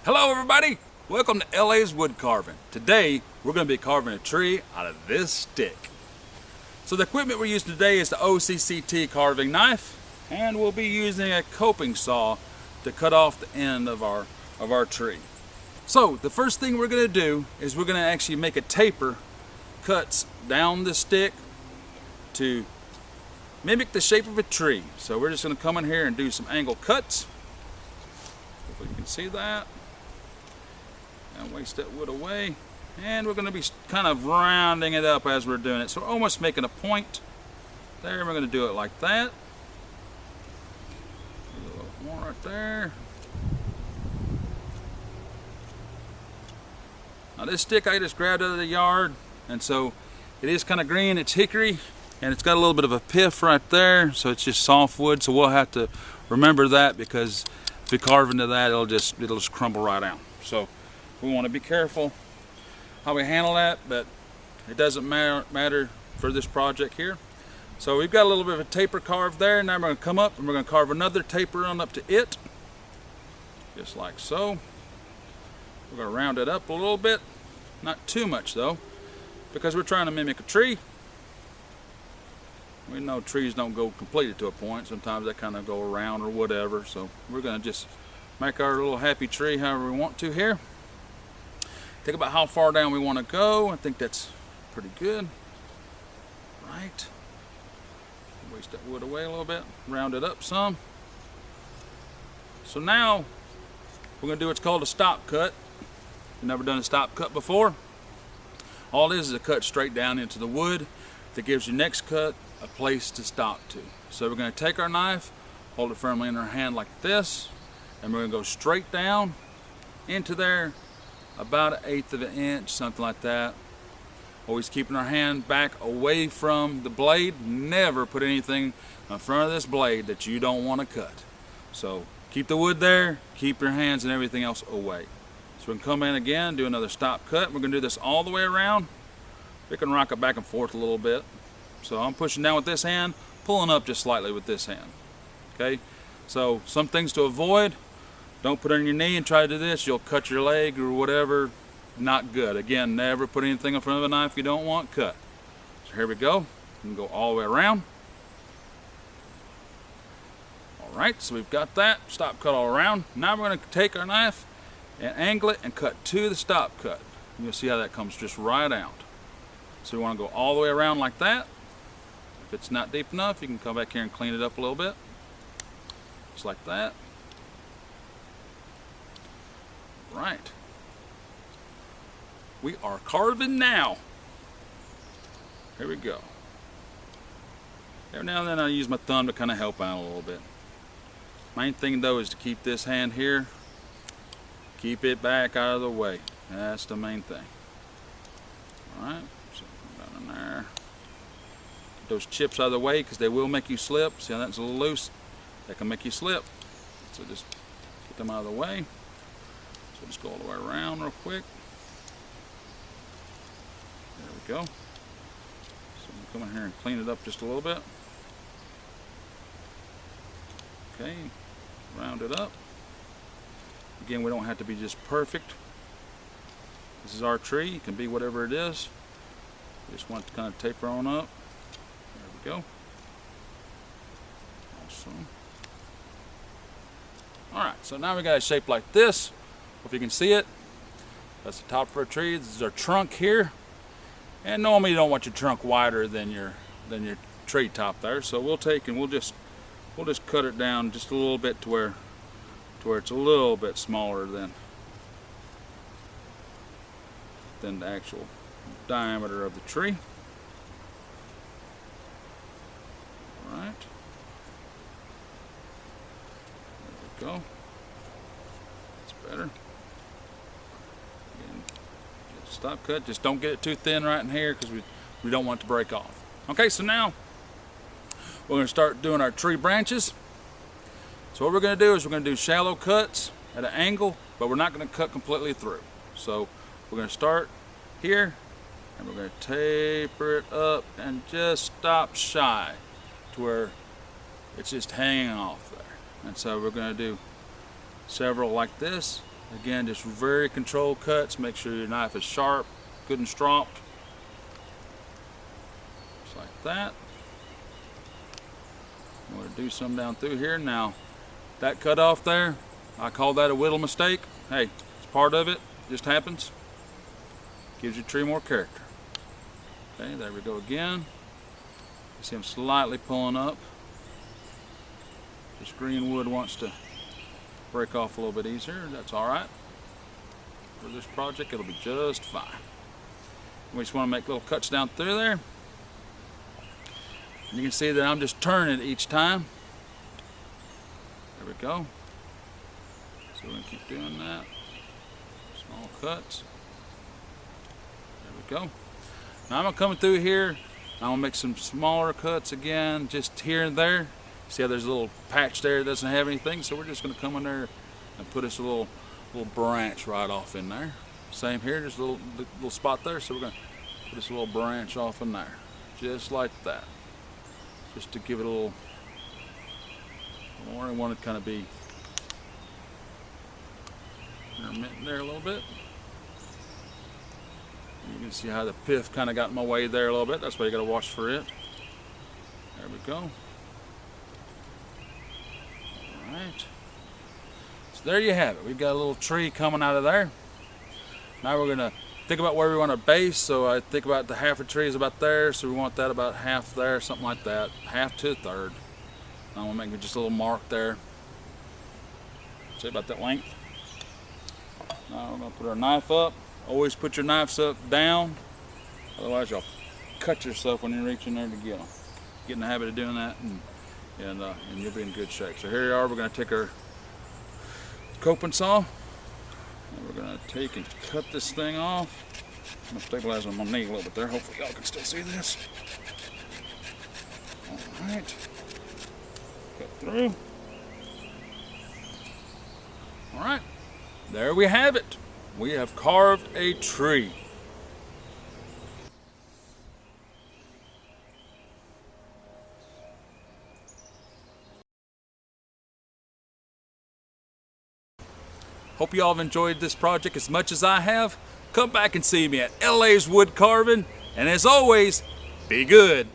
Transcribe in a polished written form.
Hello everybody! Welcome to LA's Wood Carving. Today we're going to be carving a tree out of this stick. So the equipment we're using today is the OCCT carving knife, and we'll be using a coping saw to cut off the end of our tree. So the first thing we're going to do is we're going to actually make a taper cuts down the stick to mimic the shape of a tree. So we're just going to come in here and do some angle cuts. Hopefully you can see that. And waste that wood away, and we're going to be kind of rounding it up as we're doing it, so we're almost making a point there. We're going to do it like that, a little more right there. Now this stick I just grabbed out of the yard, and so it is kind of green. It's hickory, and it's got a little bit of a pith right there, so it's just soft wood, so we'll have to remember that, because if we carve into that, it'll just crumble right out. So we want to be careful how we handle that, but it doesn't matter for this project here. So we've got a little bit of a taper carved there. Now we're going to come up and we're going to carve another taper on up to it, just like so. We're going to round it up a little bit, not too much though, because we're trying to mimic a tree. We know trees don't go completely to a point. Sometimes they kind of go around or whatever. So we're going to just make our little happy tree however we want to here. Think about how far down we want to go. I think that's pretty good. Right. Waste that wood away a little bit. Round it up some. So now we're going to do what's called a stop cut. You've never done a stop cut before. All it is a cut straight down into the wood that gives your next cut a place to stop to. So we're going to take our knife, hold it firmly in our hand like this, and we're going to go straight down into there, about 1/8 of an inch, something like that. Always keeping our hand back away from the blade. Never put anything in front of this blade that you don't want to cut. So keep the wood there, keep your hands and everything else away. So we can come in again, do another stop cut. We're going to do this all the way around. We can rock it back and forth a little bit. So I'm pushing down with this hand, pulling up just slightly with this hand. Okay, so some things to avoid. Don't put it on your knee and try to do this. You'll cut your leg or whatever. Not good. Again, never put anything in front of a knife you don't want cut. So here we go. We can go all the way around. Alright, so we've got that. Stop cut all around. Now we're going to take our knife and angle it and cut to the stop cut. You'll see how that comes just right out. So we want to go all the way around like that. If it's not deep enough, you can come back here and clean it up a little bit. Just like that. Right. We are carving now. Here we go. Every now and then I use my thumb to kind of help out a little bit. Main thing though is to keep this hand here, keep it back out of the way. That's the main thing. Alright, so down in there. Get those chips out of the way because they will make you slip. See how that's a little loose? That can make you slip. So just get them out of the way. So just go all the way around real quick. There we go. So I'm come in here and clean it up just a little bit. Okay, round it up. Again, we don't have to be just perfect. This is our tree. It can be whatever it is. We just want it to kind of taper on up. There we go. Awesome. Alright, so now we got a shape like this. If you can see it, that's the top of our tree. This is our trunk here, and normally you don't want your trunk wider than your tree top there. So we'll take and we'll just cut it down just a little bit to where it's a little bit smaller than the actual diameter of the tree. All right, there we go. That's better. Stop cut, just don't get it too thin right in here because we don't want it to break off. Okay, so now we're going to start doing our tree branches. So what we're going to do is we're going to do shallow cuts at an angle, but we're not going to cut completely through. So we're going to start here and we're going to taper it up and just stop shy to where it's just hanging off there. And so we're going to do several like this, Again, just very controlled cuts. Make sure your knife is sharp, good and stropped. Just like that. I'm going to do some down through here. Now, that cut off there, I call that a whittle mistake. Hey, it's part of it. Just happens. Gives your tree more character. Okay, there we go again. You see I'm slightly pulling up. This green wood wants to break off a little bit easier. That's all right. For this project, it'll be just fine. We just want to make little cuts down through there. And you can see that I'm just turning it each time. There we go. So we're going to keep doing that. Small cuts. There we go. Now I'm going to come through here. I'm going to make some smaller cuts again, just here and there. See how there's a little patch there that doesn't have anything? So we're just going to come in there and put us a little branch right off in there. Same here, just a little spot there. So we're going to put us a little branch off in there. Just like that. Just to give it a little more. I want it to kind of be intermittent there a little bit. You can see how the pith kind of got in my way there a little bit. That's why you got to watch for it. There we go. Alright. So there you have it. We've got a little tree coming out of there. Now we're going to think about where we want our base. So I think about the half of the tree is about there. So we want that about half there, something like that. Half to a third. I'm going to make just a little mark there. Say about that length. Now we're going to put our knife up. Always put your knives up down, otherwise you'll cut yourself when you reach in there to get them. Get in the habit of doing that, and you'll be in good shape. So here we are. We're going to take our coping saw, and we're going to take and cut this thing off. I'm going to stabilize on my knee a little bit there. Hopefully y'all can still see this. All right, cut through. All right, there we have it. We have carved a tree. Hope you all have enjoyed this project as much as I have. Come back and see me at LA's Wood Carving. And as always, be good.